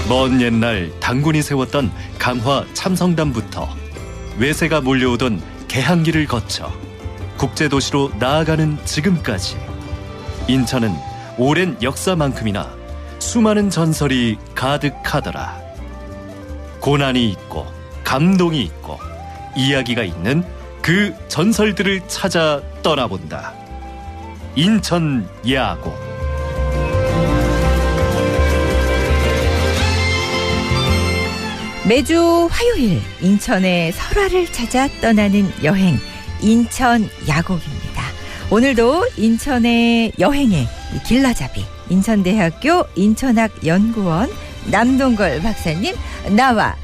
먼 옛날 당군이 세웠던 강화 참성담부터 외세가 몰려오던 개항기를 거쳐 국제도시로 나아가는 지금까지 인천은 오랜 역사만큼이나 수많은 전설이 가득하더라. 고난이 있고 감동이 있고 이야기가 있는 그 전설들을 찾아 떠나본다. 인천 야구. 매주 화요일 인천의 설화를 찾아 떠나는 여행, 인천 야곡입니다. 오늘도 인천의 여행의 길라잡이, 인천대학교 인천학연구원 남동걸 박사님 나와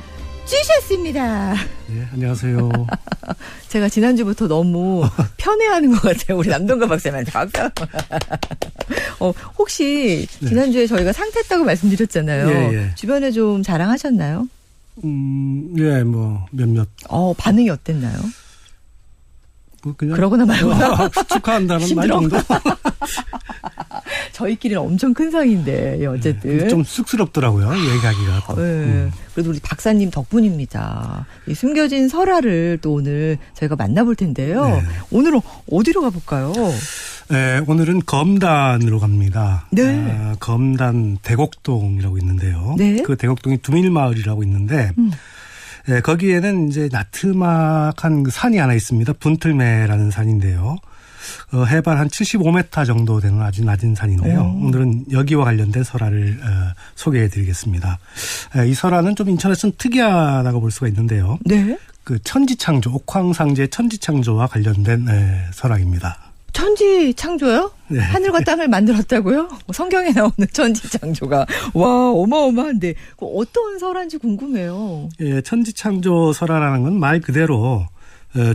주셨습니다. 네, 안녕하세요. 제가 지난주부터 너무 편애하는 것 같아요. 우리 남동걸 박사님한테 박수. 혹시 지난주에 저희가 상태했다고 말씀드렸잖아요. 예. 주변에 좀 자랑하셨나요? 예, 뭐 몇몇. 반응이 어땠나요? 그냥 그러거나 말거나. 축하한다는 말 정도. 저희끼리는 엄청 큰 상인데 어쨌든 좀 쑥스럽더라고요, 얘기하기가. 네. 그래도 우리 박사님 덕분입니다. 이 숨겨진 설화를 또 오늘 저희가 만나볼 텐데요. 네. 오늘은 어디로 가볼까요? 네, 오늘은 검단으로 갑니다. 네. 검단 대곡동이라고 있는데요. 네. 그 대곡동이 두밀마을이라고 있는데 네, 거기에는 이제 나트막한 산이 하나 있습니다. 분틀매라는 산인데요. 해발 한 75m 정도 되는 아주 낮은 산인데요. 오늘은 여기와 관련된 설화를 소개해드리겠습니다. 이 설화는 좀 인천에서는 특이하다고 볼 수가 있는데요. 네. 그 천지창조, 옥황상제 천지창조와 관련된 설화입니다. 천지창조요? 네. 하늘과 땅을 만들었다고요? 성경에 나오는 천지창조가 와 어마어마한데 어떤 설화인지 궁금해요. 예, 천지창조 설화라는 건 말 그대로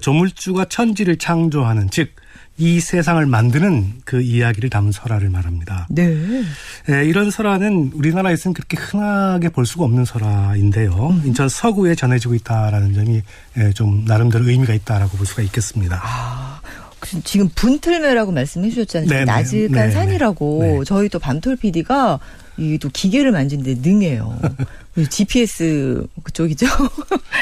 조물주가 천지를 창조하는, 즉 이 세상을 만드는 그 이야기를 담은 설화를 말합니다. 네. 예, 이런 설화는 우리나라에서는 그렇게 흔하게 볼 수가 없는 설화인데요. 인천 서구에 전해지고 있다라는 점이 좀 나름대로 의미가 있다라고 볼 수가 있겠습니다. 지금 분틀매라고 말씀해 주셨잖아요. 네네. 나직한 네네. 산이라고. 네. 저희 또 밤톨 PD가 이 또 기계를 만지는데 능해요. GPS 그쪽이죠.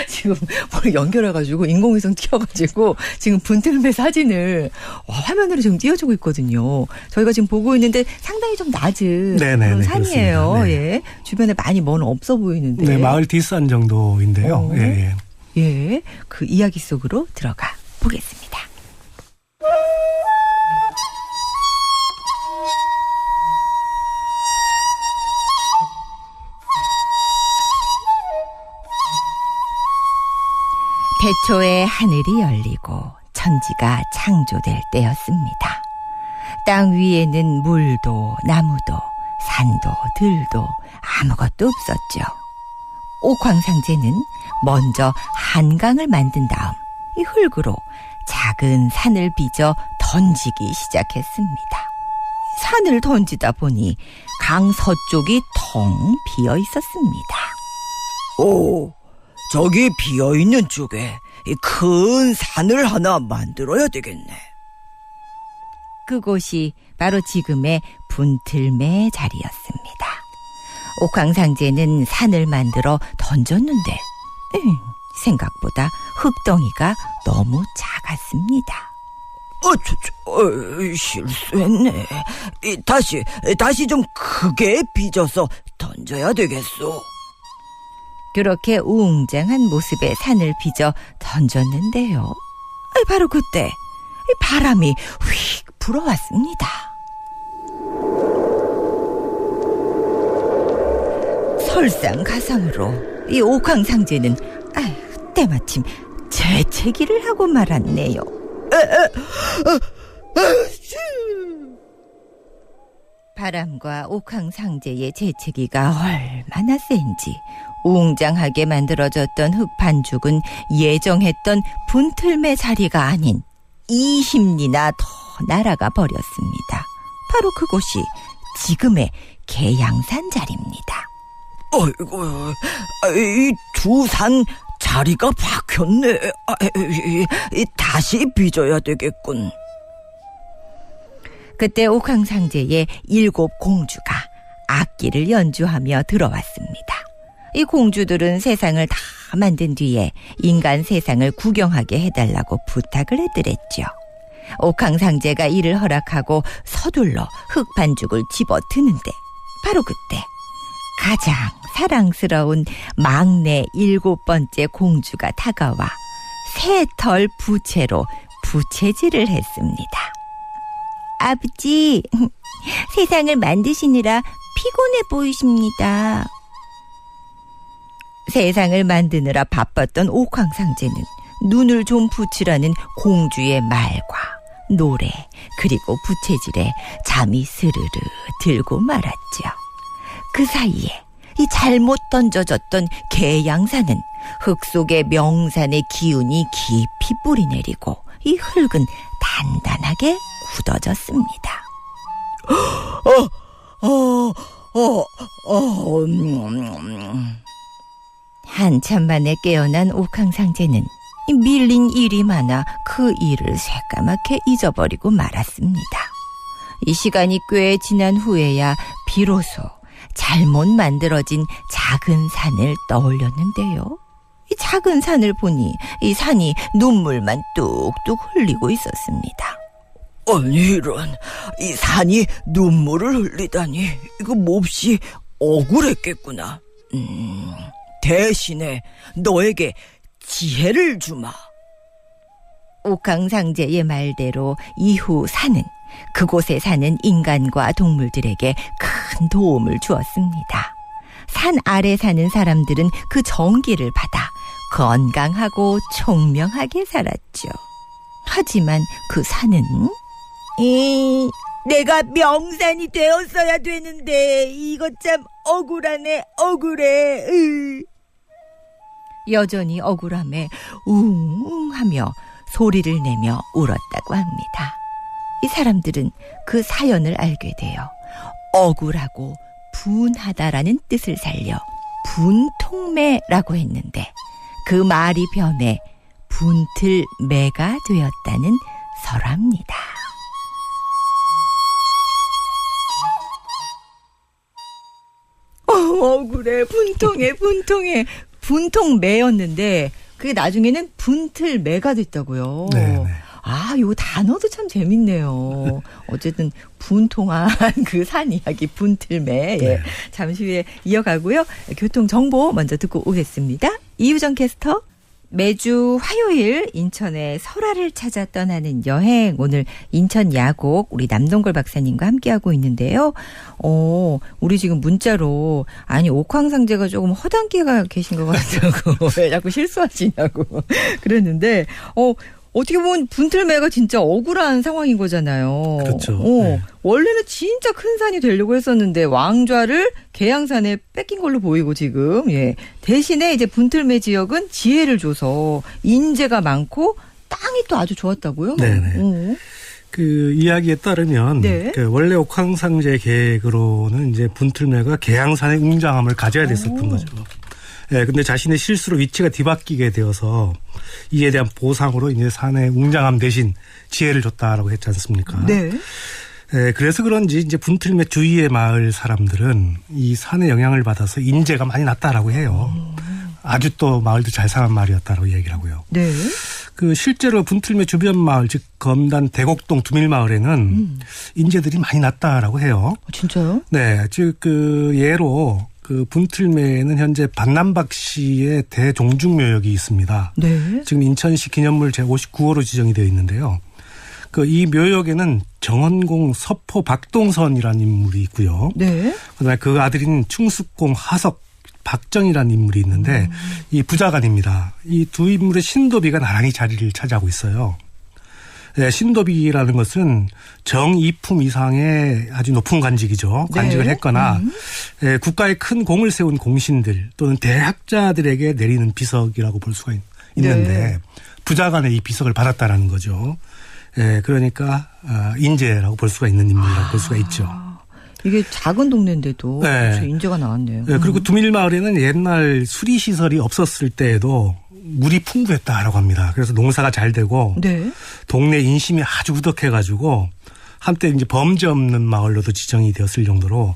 지금 뭘 연결해가지고 인공위성 띄워가지고 지금 분틀매 사진을 화면으로 지금 띄워주고 있거든요. 저희가 지금 보고 있는데 상당히 좀 낮은 그런 산이에요. 네. 예. 주변에 많이 뭐는 없어 보이는데. 네, 마을 뒷산 정도인데요. 예. 그 이야기 속으로 들어가 보겠습니다. 태초에 하늘이 열리고 천지가 창조될 때였습니다. 땅 위에는 물도 나무도 산도 들도 아무것도 없었죠. 옥황상제는 먼저 한강을 만든 다음 이 흙으로 작은 산을 빚어 던지기 시작했습니다. 산을 던지다 보니 강 서쪽이 텅 비어 있었습니다. 저기 비어있는 쪽에 큰 산을 하나 만들어야 되겠네. 그곳이 바로 지금의 분틀매 자리였습니다. 옥황상제는 산을 만들어 던졌는데 생각보다 흙덩이가 너무 작았습니다. 실수했네. 다시 좀 크게 빚어서 던져야 되겠소. 그렇게 웅장한 모습의 산을 빚어 던졌는데요. 바로 그때 바람이 휙 불어왔습니다. 설상가상으로 이 옥황상제는 때마침 재채기를 하고 말았네요. 바람과 옥황상제의 재채기가 얼마나 센지 웅장하게 만들어졌던 흙반죽은 예정했던 분틀매 자리가 아닌 20리나 더 날아가 버렸습니다. 바로 그곳이 지금의 계양산 자리입니다. 어이구, 이 두 산 자리가 박혔네. 다시 빚어야 되겠군. 그때 옥황상제의 7 공주가 악기를 연주하며 들어왔습니다. 이 공주들은 세상을 다 만든 뒤에 인간 세상을 구경하게 해달라고 부탁을 해드렸죠. 옥황상제가 이를 허락하고 서둘러 흙반죽을 집어드는데 바로 그때 가장 사랑스러운 막내 7번째 공주가 다가와 새털 부채로 부채질을 했습니다. 아버지, 세상을 만드시느라 피곤해 보이십니다. 세상을 만드느라 바빴던 옥황상제는 눈을 좀 붙이라는 공주의 말과 노래 그리고 부채질에 잠이 스르르 들고 말았죠. 그 사이에 이 잘못 던져졌던 개양산은 흙 속에 명산의 기운이 깊이 뿌리내리고 이 흙은 단단하게 굳어졌습니다. 한참 만에 깨어난 옥황상제는 밀린 일이 많아 그 일을 새까맣게 잊어버리고 말았습니다. 이 시간이 꽤 지난 후에야 비로소 잘못 만들어진 작은 산을 떠올렸는데요. 이 작은 산을 보니 이 산이 눈물만 뚝뚝 흘리고 있었습니다. 아니 이런, 이 산이 눈물을 흘리다니 이거 몹시 억울했겠구나. 대신에 너에게 지혜를 주마. 옥황상제의 말대로 이후 산은 그곳에 사는 인간과 동물들에게 큰 도움을 주었습니다. 산 아래 사는 사람들은 그 정기를 받아 건강하고 총명하게 살았죠. 하지만 그 산은 내가 명산이 되었어야 되는데 이거 참 억울하네, 억울해. 여전히 억울함에 웅웅하며 소리를 내며 울었다고 합니다. 이 사람들은 그 사연을 알게 되어 억울하고 분하다라는 뜻을 살려 분통매라고 했는데 그 말이 변해 분틀매가 되었다는 설화입니다. 억울해, 분통해. 분통매였는데 그게 나중에는 분틀매가 됐다고요. 네네. 아, 요 단어도 참 재밌네요. 어쨌든 분통한 그 산 이야기 분틀매. 예. 네. 잠시 후에 이어가고요. 교통 정보 먼저 듣고 오겠습니다. 이유정 캐스터. 매주 화요일 인천의 설화를 찾아 떠나는 여행, 오늘 인천 야곡 우리 남동걸 박사님과 함께하고 있는데요. 우리 지금 문자로 아니 옥황상제가 조금 허당기가 계신 것 같다고 왜 자꾸 실수하시냐고 그랬는데 어떻게 보면 분틀매가 진짜 억울한 상황인 거잖아요. 그렇죠. 네. 원래는 진짜 큰 산이 되려고 했었는데 왕좌를 계양산에 뺏긴 걸로 보이고 지금 대신에 이제 분틀매 지역은 지혜를 줘서 인재가 많고 땅이 또 아주 좋았다고요. 네네. 그 이야기에 따르면 네. 그 원래 옥황상제 계획으로는 이제 분틀매가 계양산의 웅장함을 가져야 됐었던 거죠. 예, 근데 자신의 실수로 위치가 뒤바뀌게 되어서 이에 대한 보상으로 이제 산의 웅장함 대신 지혜를 줬다라고 했지 않습니까? 네. 예, 그래서 그런지 이제 분틀매 주위의 마을 사람들은 이 산의 영향을 받아서 인재가 많이 났다라고 해요. 아주 또 마을도 잘 사는 마을이었다라고 얘기를 하고요. 네. 그 실제로 분틀매 주변 마을 즉 검단 대곡동 두밀마을에는 인재들이 많이 났다라고 해요. 진짜요? 네, 즉 그 예로 그 분틀매에는 현재 반남박씨의 대종중묘역이 있습니다. 네. 지금 인천시 기념물 제59호로 지정이 되어 있는데요. 그 이 묘역에는 정원공 서포 박동선이라는 인물이 있고요. 네. 그다음에 그 아들인 충숙공 하석 박정이라는 인물이 있는데 이 부자간입니다. 이 두 인물의 신도비가 나란히 자리를 차지하고 있어요. 네, 신도비라는 것은 정이품 이상의 아주 높은 관직이죠. 관직을 네. 했거나 국가에 큰 공을 세운 공신들 또는 대학자들에게 내리는 비석이라고 볼 수가 있는데 네. 부자간의 이 비석을 받았다라는 거죠. 그러니까 인재라고 볼 수가 있는 인물이라고 볼 수가 있죠. 이게 작은 동네인데도 네. 인재가 나왔네요. 네, 그리고 두밀마을에는 옛날 수리시설이 없었을 때에도 물이 풍부했다라고 합니다. 그래서 농사가 잘 되고 네. 동네 인심이 아주 후덕해가지고 한때 이제 범죄 없는 마을로도 지정이 되었을 정도로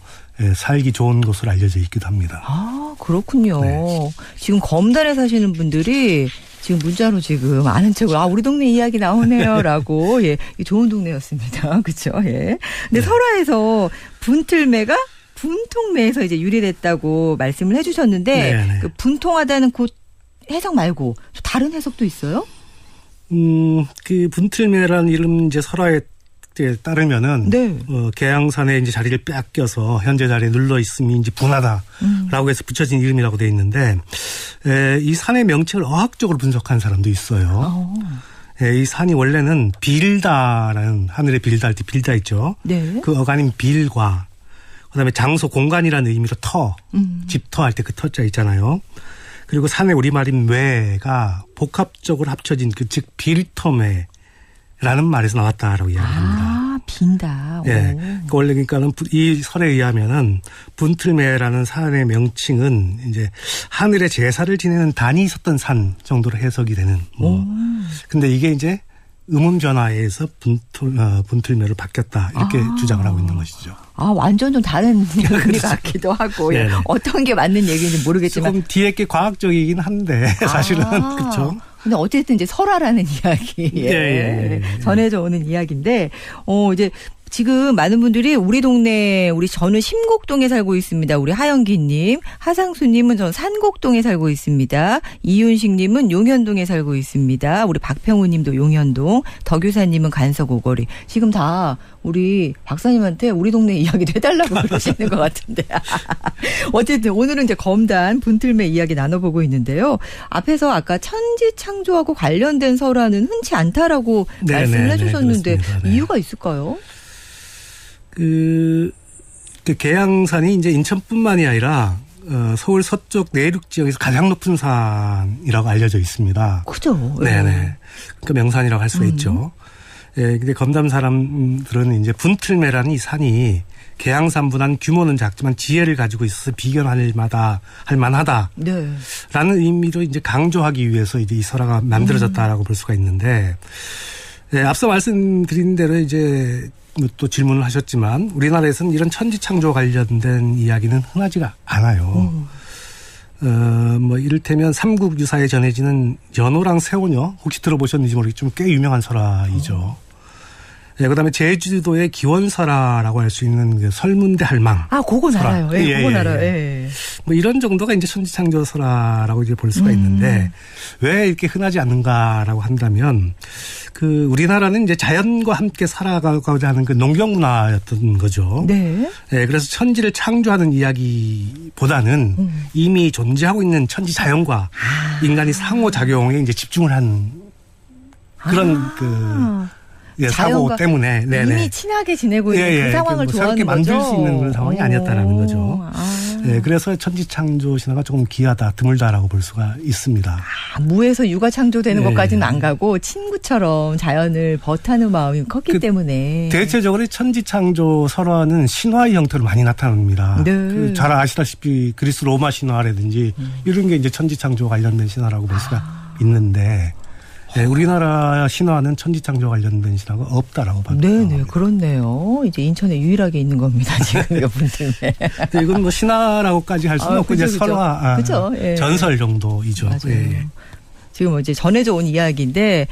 살기 좋은 곳으로 알려져 있기도 합니다. 아, 그렇군요. 네. 지금 검단에 사시는 분들이 지금 문자로 지금 아는 척을 우리 동네 이야기 나오네요라고 예, 좋은 동네였습니다. 그렇죠. 예. 근데 설화에서 분틀매가 분통매에서 이제 유래됐다고 말씀을 해주셨는데 네네. 그 분통하다는 그 해석 말고 또 다른 해석도 있어요? 그 분틀매라는 이름 이제 설화에 따르면은 네. 계양산에 이제 자리를 뺏겨서 현재 자리에 눌러 있음이 이제 분하다라고 해서 붙여진 이름이라고 돼 있는데 이 산의 명칭을 어학적으로 분석한 사람도 있어요. 이 산이 원래는 빌다라는 하늘에 빌다 할 때 빌다 있죠. 네. 그 어간인 빌과 그다음에 장소 공간이라는 의미로 터 집터 할 때 그 터자 있잖아요. 그리고 산의 우리말인 매가 복합적으로 합쳐진 그 즉 빌터매라는 말에서 나왔다라고 이야기합니다. 빈다. 예. 원래 그러니까는 이 설에 의하면은 분틀매라는 산의 명칭은 이제 하늘에 제사를 지내는 단이 있었던 산 정도로 해석이 되는 근데 이게 이제 음음 변화에서 분틀매로 바뀌었다 이렇게 주장을 하고 있는 것이죠. 완전 좀 다른 의미 같기도 하고 예. 어떤 게 맞는 얘기인지 모르겠지만 조금 뒤에 게 과학적이긴 한데 사실은 그렇죠. 근데 어쨌든 이제 설화라는 이야기 예. 전해져 오는 이야기인데 이제 지금 많은 분들이 우리 동네 우리 저는 심곡동에 살고 있습니다. 우리 하영기님, 하상수님은 전 산곡동에 살고 있습니다. 이윤식님은 용현동에 살고 있습니다. 우리 박평우님도 용현동, 덕유사님은 간석오거리. 지금 다 우리 박사님한테 우리 동네 이야기도 해달라고 그러시는 것 같은데. 어쨌든 오늘은 이제 검단 분틀매 이야기 나눠보고 있는데요. 앞에서 아까 천지창조하고 관련된 설화는 흔치 않다라고 말씀을 해주셨는데 네. 이유가 있을까요? 그 계양산이 이제 인천뿐만이 아니라 서울 서쪽 내륙 지역에서 가장 높은 산이라고 알려져 있습니다. 그죠. 네네. 그러니까 명산이라고 할 수가 있죠. 예, 근데 검담 사람들은 이제 분틀매라는 이 산이 계양산보다는 규모는 작지만 지혜를 가지고 있어서 비견할 만하다라는 네. 의미로 이제 강조하기 위해서 이제 이 설화가 만들어졌다라고 볼 수가 있는데, 예, 앞서 말씀드린 대로 이제 또 질문을 하셨지만 우리나라에서는 이런 천지창조 관련된 이야기는 흔하지가 않아요. 이를테면 삼국유사에 전해지는 연호랑 세오녀 혹시 들어보셨는지 모르겠지만 꽤 유명한 설화이죠. 예, 그다음에 제주도의 기원설화라고 할 수 있는 그 설문대 할망. 그건 설화. 알아요. 예, 그건 알아요. 예. 이런 정도가 이제 천지창조 설화라고 이제 볼 수가 있는데 왜 이렇게 흔하지 않는가라고 한다면 그 우리나라는 이제 자연과 함께 살아가고자 하는 그 농경 문화였던 거죠. 네. 예, 그래서 천지를 창조하는 이야기보다는 이미 존재하고 있는 천지 자연과 인간이 상호작용에 이제 집중을 한 그런 사고 때문에 이미 친하게 지내고 있는 그 상황을 좋아하는 거죠. 만들 수 있는 그런 상황이 아니었다라는 거죠. 네, 그래서 천지창조 신화가 조금 귀하다, 드물다라고 볼 수가 있습니다. 무에서 유가 창조되는 것까지는 안 가고 친구처럼 자연을 버타는 마음이 컸기 때문에. 대체적으로 천지창조 설화는 신화의 형태로 많이 나타납니다. 네. 잘 아시다시피 그리스 로마 신화라든지 이런 게 이제 천지창조 관련된 신화라고 볼 수가 있는데 네, 우리나라 신화는 천지창조 관련된 신화가 없다라고 봐요. 네네, 그렇네요. 이제 인천에 유일하게 있는 겁니다, 지금 이분들네. 이건 뭐 신화라고까지 할 수는 없고, 이제 설화, 그죠? 예. 전설 정도이죠. 맞아요. 예. 지금 이제 전해져 온 이야기인데,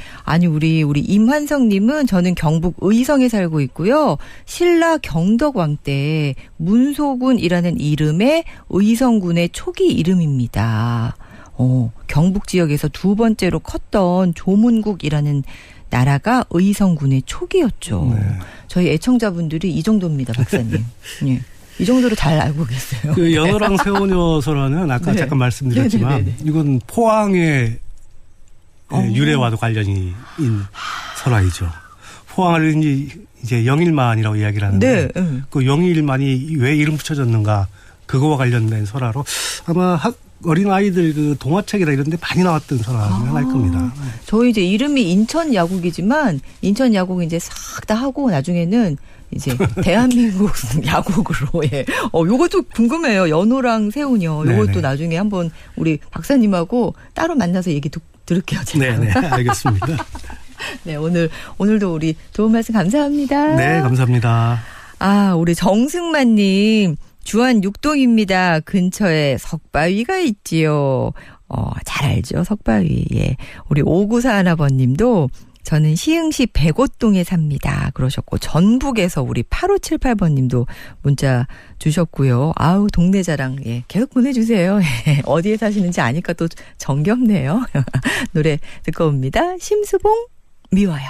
우리 임환성님은 저는 경북 의성에 살고 있고요. 신라 경덕왕 때 문소군이라는 이름의 의성군의 초기 이름입니다. 경북 지역에서 두 번째로 컸던 조문국이라는 나라가 의성군의 초기였죠. 네. 저희 애청자분들이 이 정도입니다, 박사님. 예. 이 정도로 잘 알고 계세요. 그 연호랑 세오녀 설화는 아까 네. 잠깐 말씀드렸지만 네네네네. 이건 포항의 유래와도 관련이 있는 설화이죠. 포항을 이제 영일만이라고 이야기를 하는데 네. 그 영일만이 왜 이름 붙여졌는가 그거와 관련된 설화로 아마 어린 아이들 그 동화책이나 이런 데 많이 나왔던 설화 중에 하나일 겁니다. 저희 이제 이름이 인천 야구이지만 인천 야구 이제 싹 다 하고 나중에는 이제 대한민국 야구로 예. 요것도 궁금해요. 연호랑 세우녀. 요것도 네네. 나중에 한번 우리 박사님하고 따로 만나서 얘기 들을게요. 제가. 네, 알겠습니다. 네, 오늘도 우리 좋은 말씀 감사합니다. 네, 감사합니다. 우리 정승만님. 주안 6동입니다. 근처에 석바위가 있지요. 잘 알죠, 석바위. 예. 우리 5941번님도 저는 시흥시 백오동에 삽니다. 그러셨고, 전북에서 우리 8578번님도 문자 주셨고요. 아우, 동네 자랑, 예, 계속 보내주세요. 예, 어디에 사시는지 아니까 또 정겹네요. 노래 듣고 옵니다. 심수봉, 미워요.